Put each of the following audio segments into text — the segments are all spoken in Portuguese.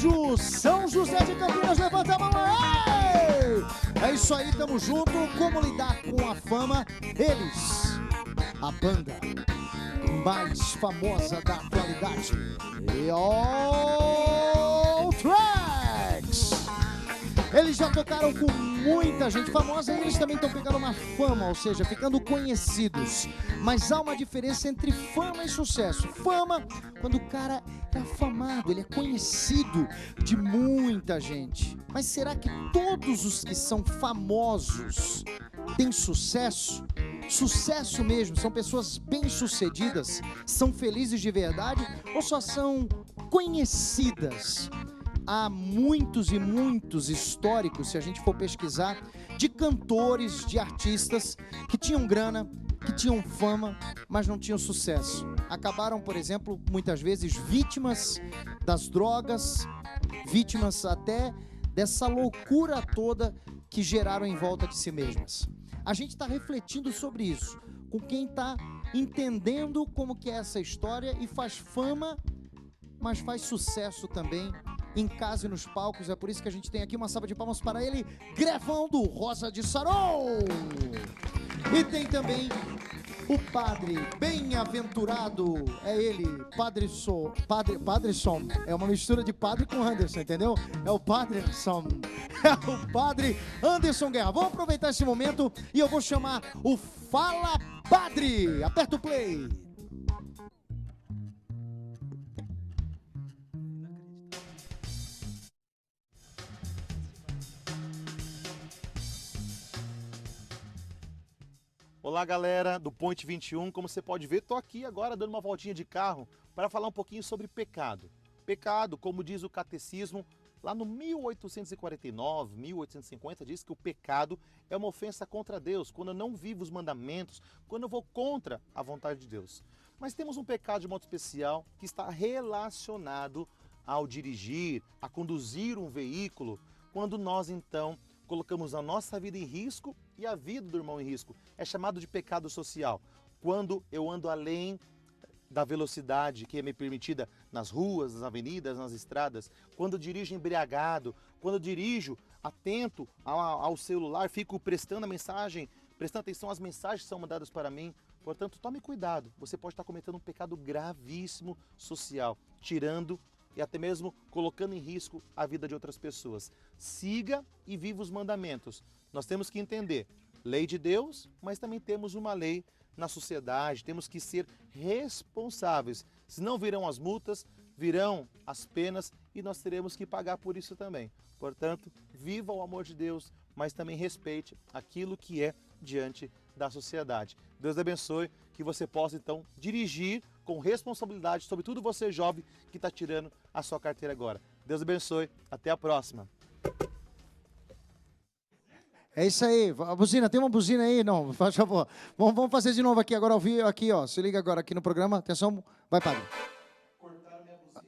Anjo, São José de Campinas, levanta a mão. Ei! É isso aí, tamo junto. Como lidar com a fama? Eles, a banda mais famosa da atualidade, All Tracks. Eles já tocaram com muita gente famosa e eles também estão pegando uma fama, ou seja, ficando conhecidos. Mas há uma diferença entre fama e sucesso. Fama, quando o cara é afamado, ele é conhecido de muita gente. Mas será que todos os que são famosos têm sucesso? Sucesso mesmo, são pessoas bem-sucedidas, são felizes de verdade ou só são conhecidas? Há muitos e muitos históricos, se a gente for pesquisar, de cantores, de artistas que tinham grana, que tinham fama, mas não tinham sucesso. Acabaram, por exemplo, muitas vezes vítimas das drogas, vítimas até dessa loucura toda que geraram em volta de si mesmas. A gente está refletindo sobre isso, com quem está entendendo como que é essa história e faz fama, mas faz sucesso também em casa e nos palcos. É por isso que a gente tem aqui uma salva de palmas para ele, Grefão do Rosa de Saron. E tem também o padre bem-aventurado, é ele, Padre Som, é uma mistura de padre com Anderson, entendeu? É o Padre Som, é o Padre Anderson Guerra. Vamos aproveitar esse momento e eu vou chamar o Fala Padre. Aperta o play. Olá, galera do Ponte 21, como você pode ver, estou aqui agora dando uma voltinha de carro para falar um pouquinho sobre pecado. Pecado, como diz o catecismo, lá no 1849, 1850, diz que o pecado é uma ofensa contra Deus, quando eu não vivo os mandamentos, quando eu vou contra a vontade de Deus. Mas temos um pecado de modo especial que está relacionado ao dirigir, a conduzir um veículo, quando nós então colocamos a nossa vida em risco e a vida do irmão em risco. É chamado de pecado social. Quando eu ando além da velocidade que é me permitida nas ruas, nas avenidas, nas estradas, quando eu dirijo embriagado, quando eu dirijo atento ao celular, fico prestando atenção às mensagens que são mandadas para mim. Portanto, tome cuidado. Você pode estar cometendo um pecado gravíssimo social, tirando e até mesmo colocando em risco a vida de outras pessoas. Siga e viva os mandamentos. Nós temos que entender, lei de Deus, mas também temos uma lei na sociedade, temos que ser responsáveis. Senão virão as multas, virão as penas e nós teremos que pagar por isso também. Portanto, viva o amor de Deus, mas também respeite aquilo que é diante da sociedade. Deus abençoe, que você possa então dirigir com responsabilidade, sobretudo você jovem que está tirando a sua carteira agora. Deus abençoe, até a próxima. É isso aí, a buzina, tem uma buzina aí? Não, faz favor. Vamos fazer de novo aqui, agora ao vivo, aqui ó, se liga agora aqui no programa, atenção, vai padre. Cortaram minha buzina.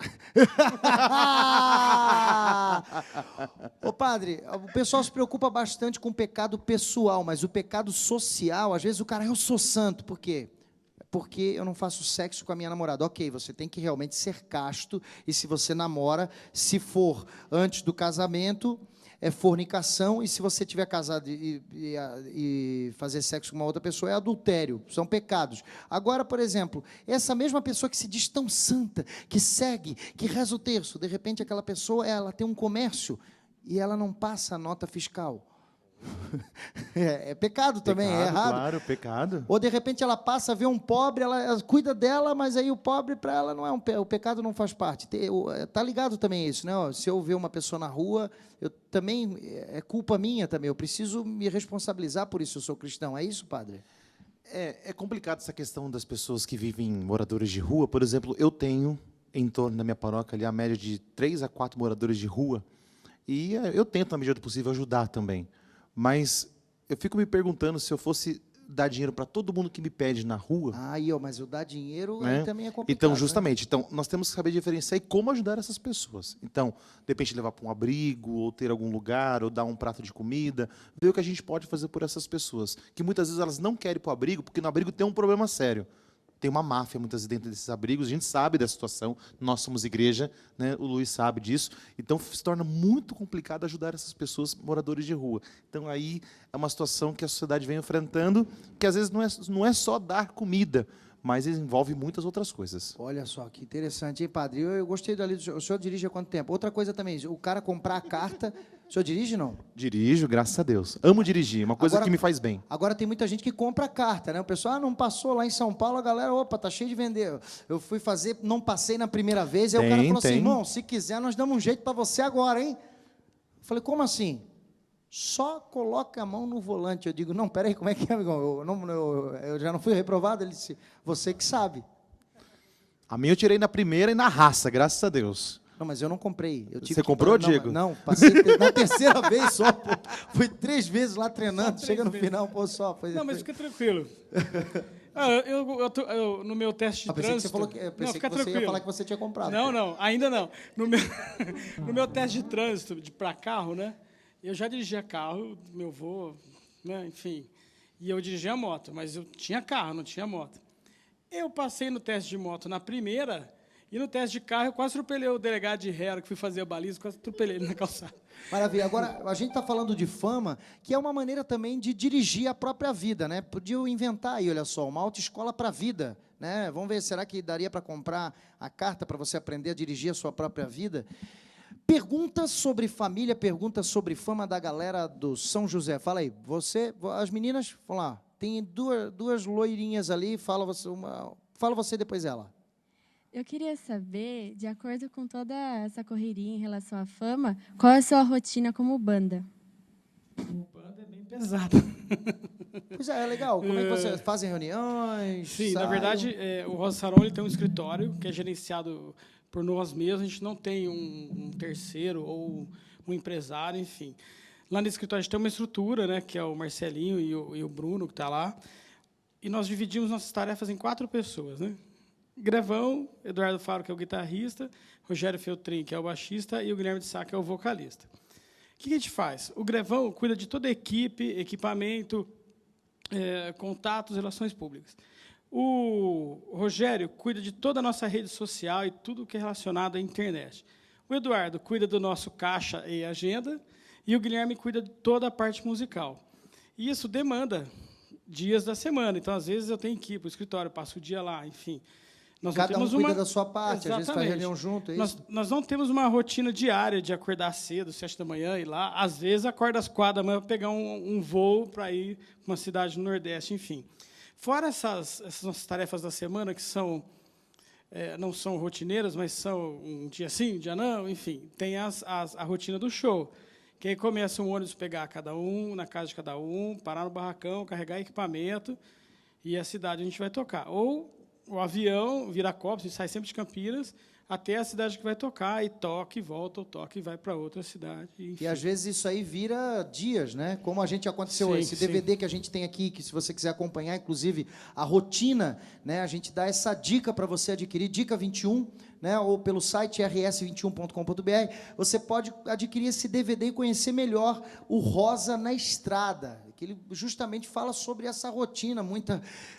Ô padre, o pessoal se preocupa bastante com o pecado pessoal, mas o pecado social, às vezes o cara, eu sou santo, por quê? Porque eu não faço sexo com a minha namorada. Ok, você tem que realmente ser casto, e se você namora, se for antes do casamento, é fornicação, e se você tiver casado e fazer sexo com uma outra pessoa, é adultério, são pecados. Agora, por exemplo, essa mesma pessoa que se diz tão santa, que segue, que reza o terço, de repente aquela pessoa, ela tem um comércio, e ela não passa a nota fiscal. É pecado também, é errado. Claro, pecado. Ou de repente ela passa a ver um pobre, ela cuida dela, mas aí o pobre para ela não é o pecado não faz parte. Tá ligado também isso, né? Se eu ver uma pessoa na rua, eu também é culpa minha também. Eu preciso me responsabilizar por isso. Eu sou cristão. É isso, padre? É complicado essa questão das pessoas que vivem moradores de rua. Por exemplo, eu tenho em torno da minha paróquia ali a média de 3 a 4 moradores de rua e eu tento, na medida do possível, ajudar também. Mas eu fico me perguntando se eu fosse dar dinheiro para todo mundo que me pede na rua. Mas eu dar dinheiro né? Aí também é complicado. Então, justamente, então, nós temos que saber diferenciar e como ajudar essas pessoas. Então, de repente, levar para um abrigo, ou ter algum lugar, ou dar um prato de comida, ver o que a gente pode fazer por essas pessoas. Que muitas vezes elas não querem ir para o abrigo, porque no abrigo tem um problema sério. Tem uma máfia, muitas vezes, dentro desses abrigos. A gente sabe da situação, nós somos igreja, né? O Luiz sabe disso. Então, se torna muito complicado ajudar essas pessoas, moradores de rua. Então, aí é uma situação que a sociedade vem enfrentando, que às vezes não é só dar comida, mas envolve muitas outras coisas. Olha só, que interessante, hein, padre? Eu gostei dali do senhor. O senhor dirige há quanto tempo? Outra coisa também, o cara comprar a carta... O senhor dirige, não? Dirijo, graças a Deus. Amo dirigir, uma coisa que me faz bem. Agora tem muita gente que compra a carta, né? O pessoal, não passou lá em São Paulo, a galera, opa, tá cheio de vender. Eu fui fazer, não passei na primeira vez, aí o cara falou assim, irmão, se quiser, nós damos um jeito para você agora, hein? Eu falei, como assim? Só coloca a mão no volante. Eu digo, não, peraí, como é que é, amigão? Eu já não fui reprovado? Ele disse, você que sabe. A minha eu tirei na primeira e na raça, graças a Deus. Não, mas eu não comprei. Você comprou, Diego? Não, passei na terceira vez só, pô. Fui 3 vezes lá treinando, chega no final, pô, só. Não, mas fica tranquilo. No meu teste de trânsito... Pensei que você ia falar que você tinha comprado. Não, ainda não. No meu teste de trânsito para carro, né? Eu já dirigia carro, meu avô, né, enfim, e eu dirigia moto, mas eu tinha carro, não tinha moto. Eu passei no teste de moto na primeira, e no teste de carro eu quase atropelei o delegado de ré, que fui fazer a baliza, quase atropelei ele na calçada. Maravilha. Agora, a gente está falando de fama, que é uma maneira também de dirigir a própria vida, né? Podia inventar aí, olha só, uma autoescola para a vida, né? Vamos ver, será que daria para comprar a carta para você aprender a dirigir a sua própria vida? Perguntas sobre família, perguntas sobre fama da galera do São José. Fala aí, as meninas, vamos lá, tem duas loirinhas ali, fala você depois ela. Eu queria saber, de acordo com toda essa correria em relação à fama, qual é a sua rotina como banda? Banda é bem pesada. Pois é legal. Como é que vocês fazem reuniões? Sim, na verdade, o Rosa Sarão ele tem um escritório que é gerenciado por nós mesmos, a gente não tem um terceiro ou um empresário, enfim. Lá no escritório a gente tem uma estrutura, né, que é o Marcelinho e o Bruno, que está lá, e nós dividimos nossas tarefas em 4 pessoas, né? Grevão, Eduardo Faro, que é o guitarrista, Rogério Feltrin, que é o baixista, e o Guilherme de Sá, que é o vocalista. O que a gente faz? O Grevão cuida de toda a equipe, equipamento, contatos, relações públicas. O Rogério cuida de toda a nossa rede social e tudo que é relacionado à internet. O Eduardo cuida do nosso caixa e agenda, e o Guilherme cuida de toda a parte musical. E isso demanda dias da semana. Então, às vezes, eu tenho que ir para o escritório, passo o dia lá, enfim. Cada um cuida da sua parte, Exatamente. Às vezes faz reunião junto, é isso? Nós não temos uma rotina diária de acordar cedo, 7 da manhã, e ir lá. Às vezes, acorda às 4 da manhã para pegar um voo para ir para uma cidade do Nordeste, enfim. Fora essas nossas tarefas da semana, que não são rotineiras, mas são um dia sim, um dia não, enfim, tem a rotina do show. Que aí começa um ônibus pegar cada um, na casa de cada um, parar no barracão, carregar equipamento, e a cidade a gente vai tocar. Ou o avião, Viracopos, a gente sai sempre de Campinas, até a cidade que vai tocar, e toca, e volta, ou toca, e vai para outra cidade. Enfim. E, às vezes, isso aí vira dias, né? Como a gente aconteceu, sim, esse DVD que a gente tem aqui, que se você quiser acompanhar, inclusive, a rotina, né? A gente dá essa dica para você adquirir, Dica 21, né? Ou pelo site rs21.com.br, você pode adquirir esse DVD e conhecer melhor o Rosa na Estrada, que ele justamente fala sobre essa rotina,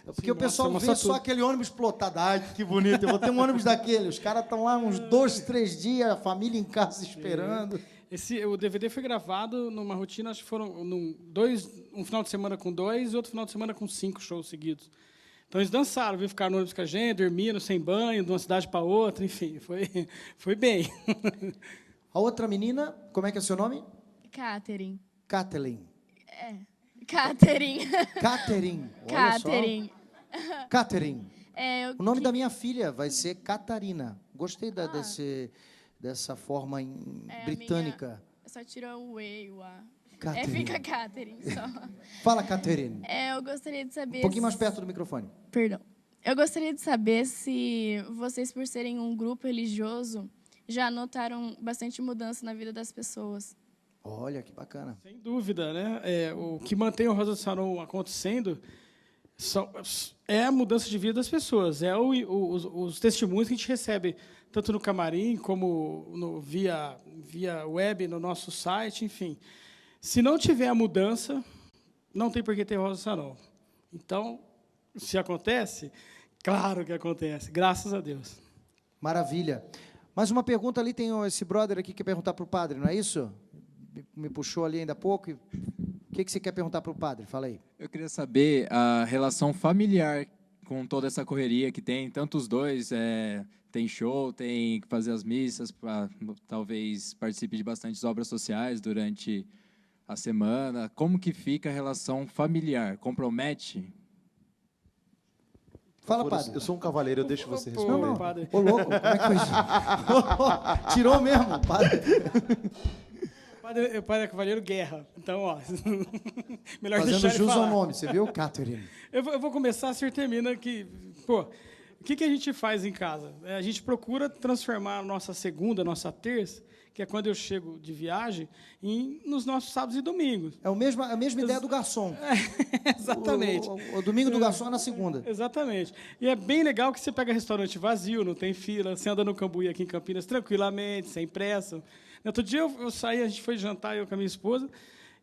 porque sim, o pessoal vê só aquele ônibus plotado, ai, que bonito, eu vou ter um ônibus daquele, os caras estão lá uns 2, 3 dias, a família em casa esperando. O DVD foi gravado numa rotina, acho que foram um final de semana com 2 e outro final de semana com 5 shows seguidos. Então, eles dançaram, viu, ficaram no ônibus com a gente, dormindo, sem banho, de uma cidade para outra, enfim, foi bem. A outra menina, como é que é o seu nome? Catherine. Kathleen. Catherine. Catherine. Catherine. Catherine. O nome da minha filha vai ser Catarina. Gostei dessa forma britânica. Só tirou o E e o A. Catherine. Fica Catherine só. Fala, Catherine. Eu gostaria de saber... Um pouquinho mais perto do microfone. Perdão. Eu gostaria de saber se vocês, por serem um grupo religioso, já notaram bastante mudança na vida das pessoas. Olha, que bacana. Sem dúvida, né? O que mantém o Rosa Sarão acontecendo é a mudança de vida das pessoas, os testemunhos que a gente recebe, tanto no camarim como via web, no nosso site, enfim. Se não tiver a mudança, não tem por que ter Rosa Sarão. Então, se acontece, Claro que acontece, graças a Deus. Maravilha. Mais uma pergunta ali, tem esse brother aqui que quer perguntar para o padre, não é isso? Me puxou ali ainda há pouco. O que você quer perguntar para o padre? Fala aí. Eu queria saber a relação familiar com toda essa correria que tem, tanto os dois, tem show, tem que fazer as missas, talvez participe de bastantes obras sociais durante a semana. Como que fica a relação familiar? Compromete? Fala, padre. Eu sou um cavaleiro, eu deixo você responder. Não, Padre. Ô, louco, como é que foi isso? Tirou mesmo, padre. O padre é cavaleiro guerra, então, ó, melhor Fazendo deixar ele jus ao falar. nome, você viu, Catherine? Eu vou começar, você termina que, pô, o que a gente faz em casa? A gente procura transformar a nossa segunda, a nossa terça, que é quando eu chego de viagem, nos nossos sábados e domingos. É a mesma ideia do garçom. Exatamente. O domingo do garçom é na segunda. Exatamente. E é bem legal que você pega restaurante vazio, não tem fila, você anda no Cambuí aqui em Campinas tranquilamente, sem pressa. No outro dia eu saí, a gente foi jantar, eu com a minha esposa,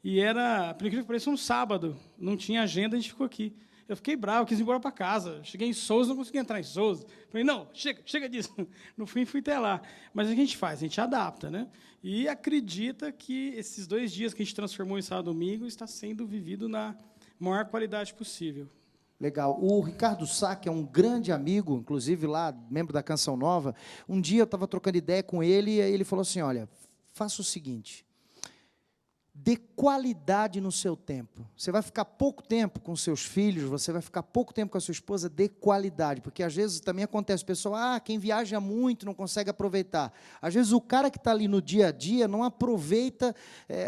e era, por incrível que pareça, um sábado. Não tinha agenda, a gente ficou aqui. Eu fiquei bravo, quis ir embora para casa. Cheguei em Souza, não consegui entrar em Souza. Falei, não, chega disso. No fim, fui até lá. Mas o que a gente faz? A gente adapta, né? E acredita que esses 2 dias que a gente transformou em sábado e domingo está sendo vivido na maior qualidade possível. Legal. O Ricardo Sá, que é um grande amigo, inclusive lá, membro da Canção Nova, um dia eu estava trocando ideia com ele e aí ele falou assim, olha, faça o seguinte, dê qualidade no seu tempo. Você vai ficar pouco tempo com seus filhos, você vai ficar pouco tempo com a sua esposa, dê qualidade, porque às vezes também acontece, o pessoal, quem viaja muito não consegue aproveitar. Às vezes o cara que está ali no dia a dia não aproveita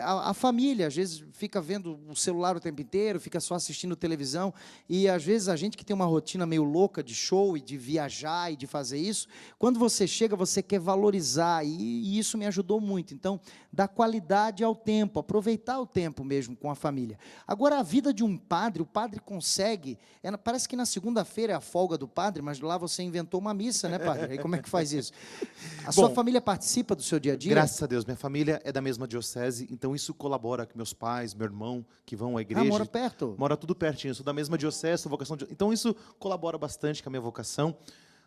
a família, às vezes fica vendo o celular o tempo inteiro, fica só assistindo televisão, e às vezes a gente que tem uma rotina meio louca de show e de viajar e de fazer isso, quando você chega, você quer valorizar, e isso me ajudou muito. Então, dá qualidade ao tempo, aproveitar o tempo mesmo com a família. Agora, a vida de um padre, o padre consegue, parece que na segunda-feira é a folga do padre, mas lá você inventou uma missa, né, padre? Aí como é que faz isso? Sua família participa do seu dia a dia? Graças a Deus, minha família é da mesma diocese, então isso colabora com meus pais, meu irmão, que vão à igreja. Mora perto? Mora tudo pertinho, sou da mesma diocese, sou vocação de... Então isso colabora bastante com a minha vocação.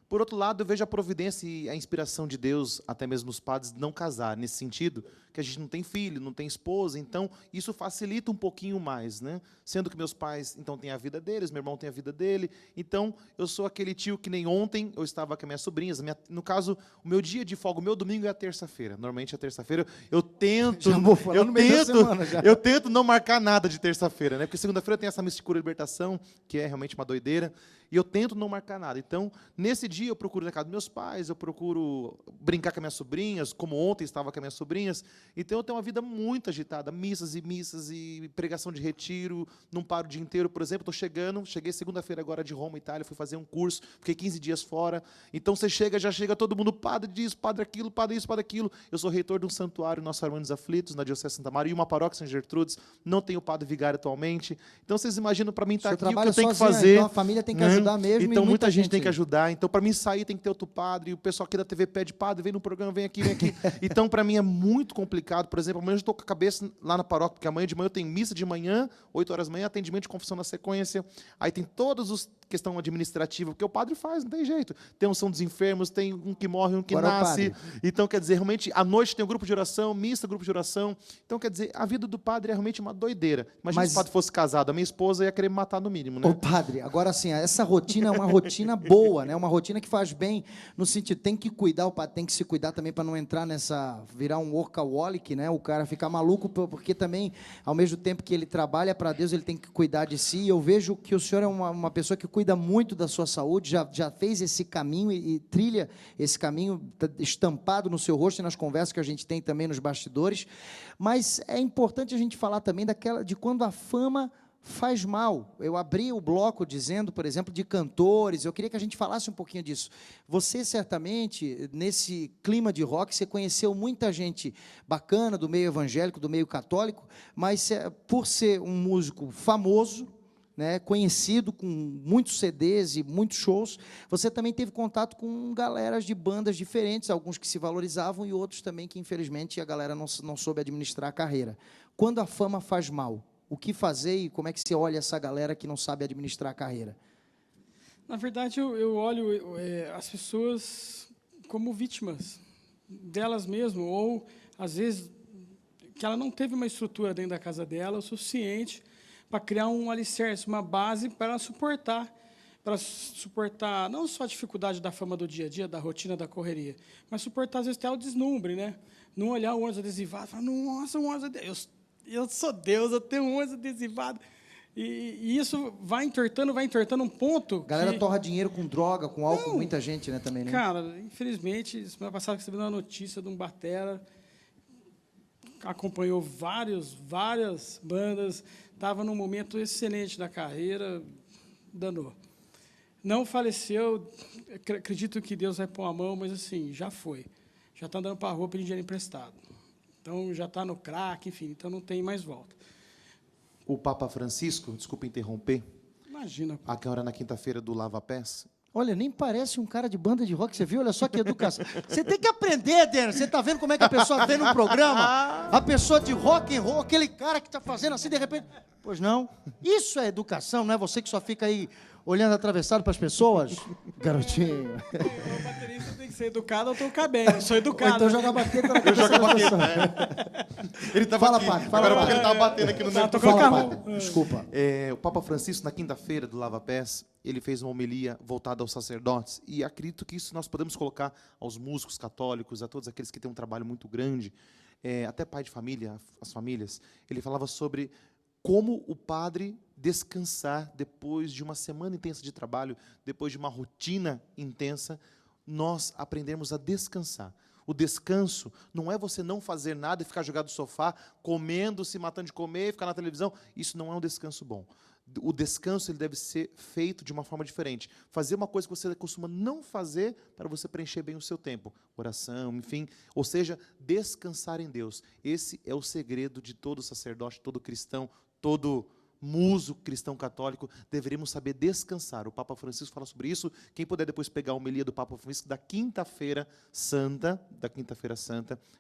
Por outro lado, eu vejo a providência e a inspiração de Deus, até mesmo os padres, não casar, nesse sentido, que a gente não tem filho, não tem esposa, então isso facilita um pouquinho mais, né? Sendo que meus pais, então, têm a vida deles, meu irmão tem a vida dele, então eu sou aquele tio que nem ontem eu estava com as minhas sobrinhas, no caso, o meu dia de folga, o meu domingo é a terça-feira, normalmente a terça-feira eu tento, eu tento não marcar nada de terça-feira, né? Porque segunda-feira tem essa missa de cura e libertação, que é realmente uma doideira, e eu tento não marcar nada. Então, nesse dia, eu procuro ir na casa dos meus pais, eu procuro brincar com as minhas sobrinhas, como ontem estava com as minhas sobrinhas. Então, eu tenho uma vida muito agitada, missas e pregação de retiro, não paro o dia inteiro. Por exemplo, cheguei segunda-feira agora de Roma, Itália, fui fazer um curso, fiquei 15 dias fora. Então, já chega todo mundo, padre disso, padre aquilo, padre isso, padre aquilo. Eu sou reitor de um santuário, Nossa Senhora dos Aflitos, na Diocese de Santa Maria, e uma paróquia São Gertrudes, não tenho padre vigário atualmente. Então, vocês imaginam, para mim, estar aqui, o que eu tenho que fazer. Então, a família tem que ajudar mesmo. Então, muita gente tem que ajudar. Então, para mim sair, tem que ter outro padre. O pessoal aqui da TV pede, padre, vem no programa, vem aqui, vem aqui. Então, para mim, é muito complicado. Por exemplo, amanhã eu estou com a cabeça lá na paróquia, porque amanhã de manhã eu tenho missa de manhã, 8 horas da manhã, atendimento de confissão na sequência. Aí tem todos os questão administrativa, porque o padre faz, não tem jeito. Tem unção dos enfermos, tem um que morre, um que nasce. Então, quer dizer, realmente, à noite tem um grupo de oração, missa, grupo de oração. Então, quer dizer, a vida do padre é realmente uma doideira. Imagina se o padre fosse casado, a minha esposa ia querer me matar no mínimo, né? Ô, padre, agora assim, essa rotina é uma rotina boa, né? Uma rotina que faz bem, no sentido, tem que cuidar, o padre tem que se cuidar também para não entrar virar um workaholic, né? O cara ficar maluco, porque também, ao mesmo tempo que ele trabalha para Deus, ele tem que cuidar de si. Eu vejo que o senhor é uma pessoa que cuida muito da sua saúde, já fez esse caminho e trilha esse caminho estampado no seu rosto e nas conversas que a gente tem também nos bastidores, mas é importante a gente falar também de quando a fama faz mal. Eu abri o bloco dizendo, por exemplo, de cantores, eu queria que a gente falasse um pouquinho disso. Você, certamente, nesse clima de rock, você conheceu muita gente bacana do meio evangélico, do meio católico, mas por ser um músico famoso, né, conhecido, com muitos CDs e muitos shows, você também teve contato com galeras de bandas diferentes, alguns que se valorizavam e outros também que, infelizmente, a galera não soube administrar a carreira. Quando a fama faz mal, o que fazer e como é que você olha essa galera que não sabe administrar a carreira? Na verdade, eu olho as pessoas como vítimas delas mesmas, ou, às vezes, que ela não teve uma estrutura dentro da casa dela o suficiente para criar um alicerce, uma base para suportar não só a dificuldade da fama do dia a dia, da rotina, da correria, mas suportar, às vezes, até o deslumbre, né? Não olhar o ônibus adesivado e falar, nossa, um ônibus adesivado, eu sou Deus, eu tenho um ônibus adesivado. E isso vai entortando um ponto. Galera torra dinheiro com droga, com álcool, Não, muita gente, né, também, né? Cara, infelizmente, semana passada recebi uma notícia de um batera, acompanhou várias bandas, estava num momento excelente da carreira, danou. Não faleceu, acredito que Deus vai pôr a mão, mas assim, já foi. Já está andando para a rua pedindo dinheiro emprestado. Então, já está no crack, enfim, então não tem mais volta. O Papa Francisco, desculpa interromper, Imagina. agora na quinta-feira do Lava Pés, Olha, nem parece um cara de banda de rock, você viu? Olha só que educação. Você tem que aprender, Denner. Você tá vendo como é que a pessoa vê no programa? A pessoa de rock and roll, aquele cara que tá fazendo assim, de repente... Pois não. Isso é educação, não é você que só fica aí olhando atravessado para as pessoas? Garotinho. O baterista tem que ser educado ou tocar bem. Eu sou educado. Ou então jogar baqueta na eu cabeça jogo a da pessoa. Ele tava Fala, aqui. Paco, fala, Agora Paco. ele tava batendo aqui no Tá, meu... tô Fala, colocando- Paco. Desculpa. O Papa Francisco, na quinta-feira do Lava Pés, ele fez uma homilia voltada aos sacerdotes, e acredito que isso nós podemos colocar aos músicos católicos, a todos aqueles que têm um trabalho muito grande, até pai de família, as famílias. Ele falava sobre como o padre descansar depois de uma semana intensa de trabalho, depois de uma rotina intensa, nós aprendermos a descansar. O descanso não é você não fazer nada e ficar jogado no sofá, comendo, se matando de comer, ficar na televisão. Isso não é um descanso bom. O descanso ele deve ser feito de uma forma diferente. Fazer uma coisa que você costuma não fazer para você preencher bem o seu tempo. Oração, enfim. Ou seja, descansar em Deus. Esse é o segredo de todo sacerdote, todo cristão, todo músico cristão católico. Deveríamos saber descansar. O Papa Francisco fala sobre isso. Quem puder depois pegar a homilia do Papa Francisco da Quinta-feira Santa,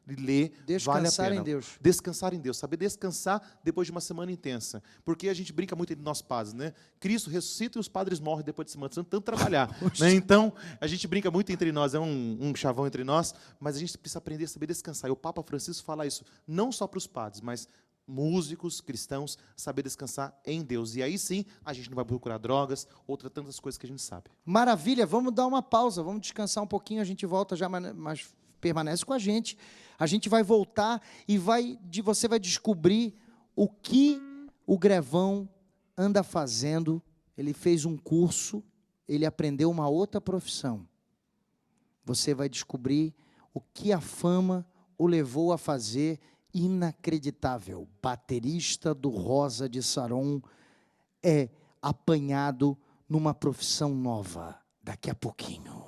ele lê, vale a Descansar pena. em Deus. Descansar em Deus, saber descansar depois de uma semana intensa. Porque a gente brinca muito entre nós padres, né? Cristo ressuscita e os padres morrem depois de semana, tanto trabalhar. Né? Então, a gente brinca muito entre nós, é um chavão entre nós, mas a gente precisa aprender a saber descansar. E o Papa Francisco fala isso, não só para os padres, mas músicos, cristãos, saber descansar em Deus. E aí sim, a gente não vai procurar drogas, outras tantas coisas que a gente sabe. Maravilha, vamos dar uma pausa, vamos descansar um pouquinho, a gente volta já, mas permanece com a gente. A gente vai voltar e você vai descobrir o que o Grevão anda fazendo. Ele fez um curso, ele aprendeu uma outra profissão. Você vai descobrir o que a fama o levou a fazer inacreditável. Baterista do Rosa de Saron é apanhado numa profissão nova. Daqui a pouquinho.